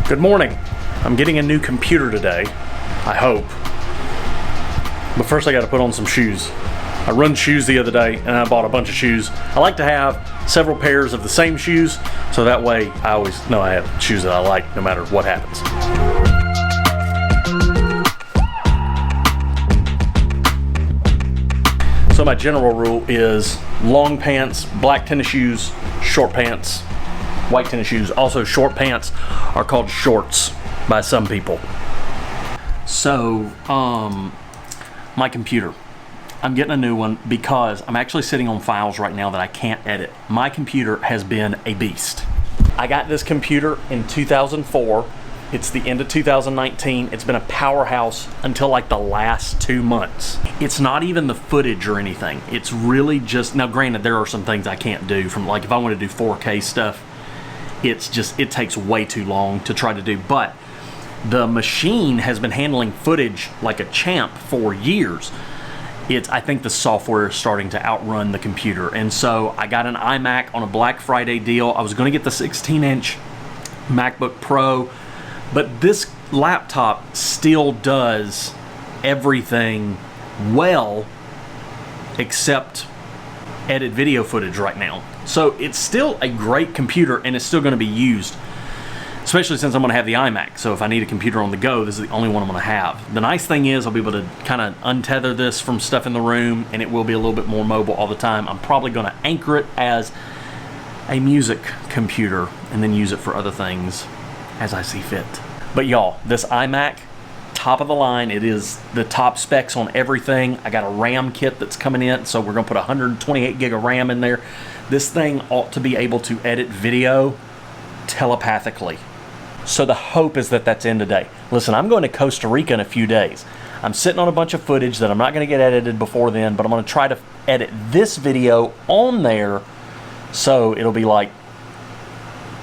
Good morning. I'm getting a new computer today, I hope. But first I gotta put on some shoes. I run shoes the other day and I bought a bunch of shoes. I like to have several pairs of the same shoes, so that way I always know I have shoes that I like no matter what happens. So my general rule is long pants, black tennis shoes, short pants, white tennis shoes. Also, short pants are called shorts by some people. So, my computer. I'm getting a new one because I'm actually sitting on files right now that I can't edit. My computer has been a beast. I got this computer in 2004. It's the end of 2019. It's been a powerhouse until like the last 2 months. It's not even the footage or anything. It's really just, now granted there are some things I can't do from, like if I want to do 4K stuff, it's just, it takes way too long to try to do. But the machine has been handling footage like a champ for years. I think the software is starting to outrun the computer. And so I got an iMac on a Black Friday deal. I was going to get the 16-inch MacBook Pro, but this laptop still does everything well except edit video footage right now. So it's still a great computer and it's still going to be used, especially since I'm going to have the iMac. So if I need a computer on the go, this is the only one I'm going to have. The nice thing is I'll be able to kind of untether this from stuff in the room and it will be a little bit more mobile all the time. I'm probably going to anchor it as a music computer and then use it for other things as I see fit. But y'all, this iMac, top of the line. It is the top specs on everything. I got a RAM kit that's coming in, so we're gonna put 128 gig of RAM in there. This thing ought to be able to edit video telepathically. So the hope is that that's in today. Listen, I'm going to Costa Rica in a few days. I'm sitting on a bunch of footage that I'm not gonna get edited before then, but I'm gonna try to edit this video on there so it'll be like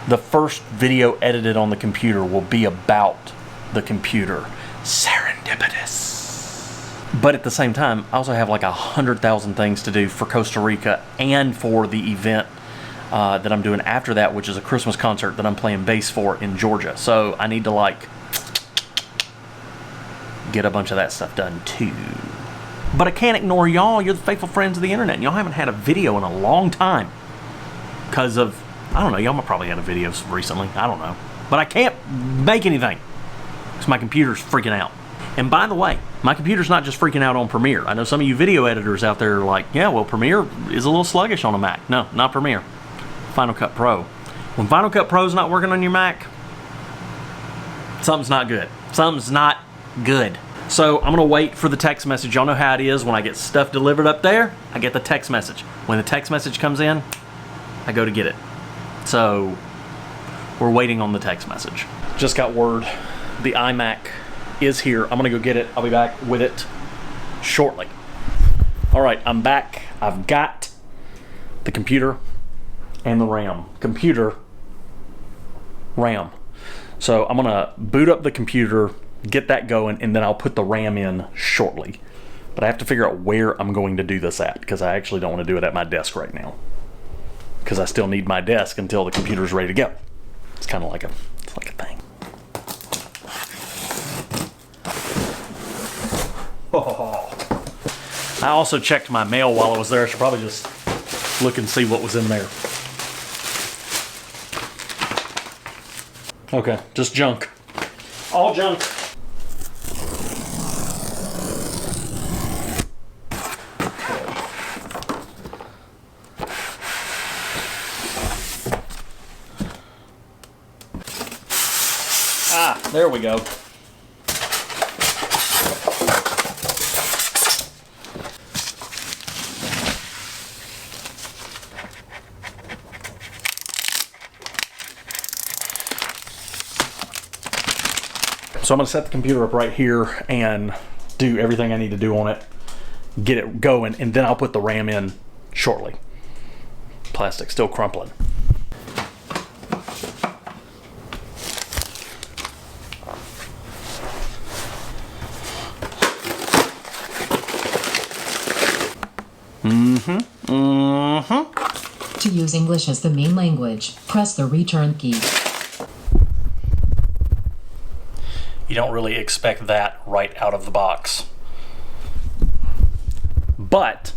the first video edited on the computer will be about the computer. Serendipitous. But at the same time, I also have like 100,000 things to do for Costa Rica and for the event that I'm doing after that, which is a Christmas concert that I'm playing bass for in Georgia. So I need to like get a bunch of that stuff done too. But I can't ignore y'all. You're the faithful friends of the internet, and y'all haven't had a video in a long time because of, I don't know, y'all probably had a video recently, I don't know. But I can't make anything because my computer's freaking out. And by the way, my computer's not just freaking out on Premiere. I know some of you video editors out there are like, yeah, well, Premiere is a little sluggish on a Mac. No, not Premiere. Final Cut Pro. When Final Cut Pro's not working on your Mac, something's not good. Something's not good. So I'm gonna wait for the text message. Y'all know how it is. When I get stuff delivered up there, I get the text message. When the text message comes in, I go to get it. So we're waiting on the text message. Just got word the iMac is here. I'm gonna go get it. I'll be back with it shortly. All right, I'm back. I've got the computer and the RAM. Computer, RAM. So I'm gonna boot up the computer, get that going, and then I'll put the RAM in shortly. But I have to figure out where I'm going to do this at because I actually don't want to do it at my desk right now, because I still need my desk until the computer's ready to go. It's kind of like a thing. Oh. I also checked my mail while I was there. I should probably just look and see what was in there. Okay, just junk. All junk. There we go. So I'm gonna set the computer up right here and do everything I need to do on it, get it going, and then I'll put the RAM in shortly. Plastic still crumpling. To use English as the main language, press the return key. you don't really expect that right out of the box. But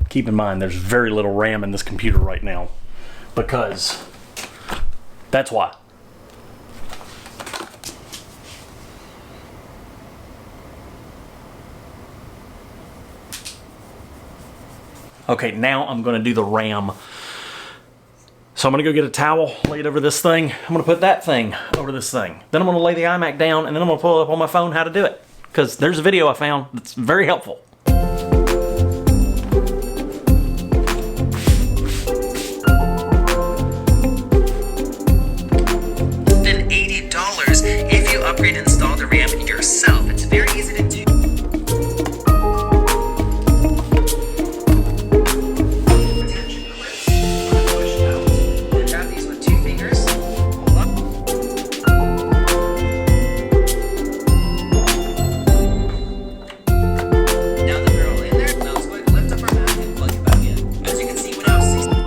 keep in mind, there's very little RAM in this computer right now, because that's why. Okay, now I'm going to do the RAM. So I'm going to go get a towel, lay it over this thing. I'm going to put that thing over this thing. Then I'm going to lay the iMac down, and then I'm going to pull it up on my phone how to do it. Because there's a video I found that's very helpful. Then $80 if you upgrade and install the RAM yourself. It's very easy to do.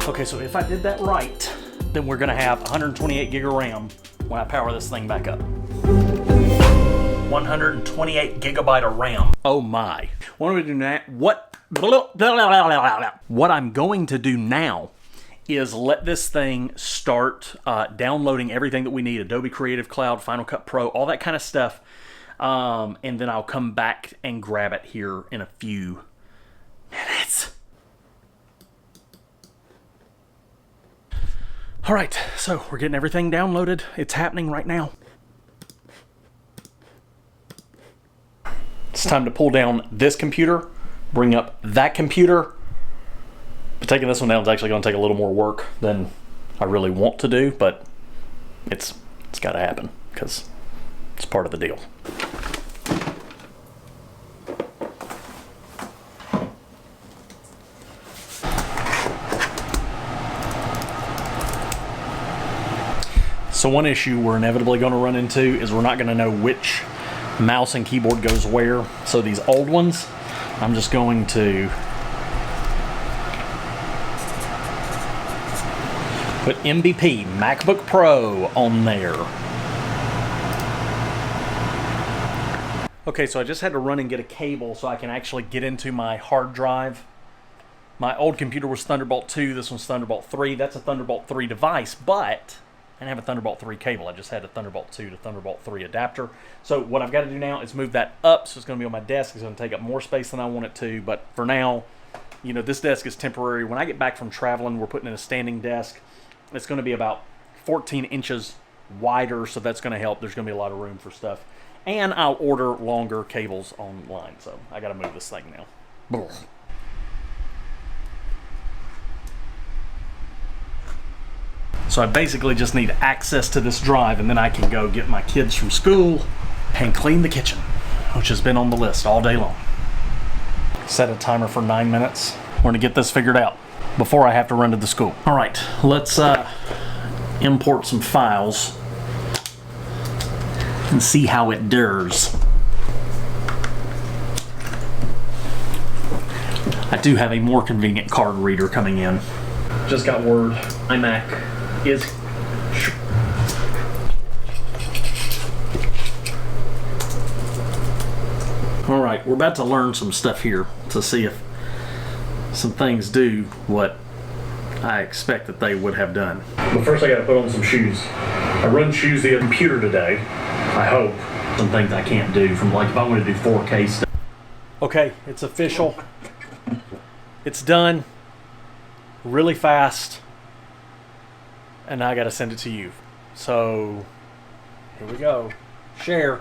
Okay, so if I did that right, then we're gonna have 128 gig of RAM when I power this thing back up. 128 gigabyte of RAM. Oh my. What am I doing now? What I'm going to do now is let this thing start downloading everything that we need. Adobe Creative Cloud, Final Cut Pro, all that kind of stuff. And then I'll come back and grab it here in a few minutes. All right, so we're getting everything downloaded. It's happening right now. It's time to pull down this computer, bring up that computer. But taking this one down is actually going to take a little more work than I really want to do, but it's got to happen because it's part of the deal. So one issue we're inevitably going to run into is we're not going to know which mouse and keyboard goes where. So these old ones, I'm just going to put MVP MacBook Pro on there. Okay, so I just had to run and get a cable so I can actually get into my hard drive. My old computer was Thunderbolt 2, this one's Thunderbolt 3. That's a Thunderbolt 3 device, but I didn't have a Thunderbolt 3 cable. I just had a Thunderbolt 2 to Thunderbolt 3 adapter. So what I've got to do now is move that up, so it's going to be on my desk. It's going to take up more space than I want it to, but for now, you know, this desk is temporary. When I get back from traveling, we're putting in a standing desk. It's going to be about 14 inches wider, so that's going to help. There's going to be a lot of room for stuff. And I'll order longer cables online, so I got to move this thing now. So I basically just need access to this drive, and then I can go get my kids from school and clean the kitchen, which has been on the list all day long. Set a timer for 9 minutes. We're gonna get this figured out before I have to run to the school. All right, let's import some files and see how it does. I do have a more convenient card reader coming in. Just got word, iMac is all right. We're about to learn some stuff here to see if some things do what I expect that they would have done. But first I got to put on some shoes. I run shoes the computer today. I hope some things I can't do, from like if I want to do 4K stuff. Okay, it's official. It's done really fast. And now I got to send it to you. So, here we go. Share.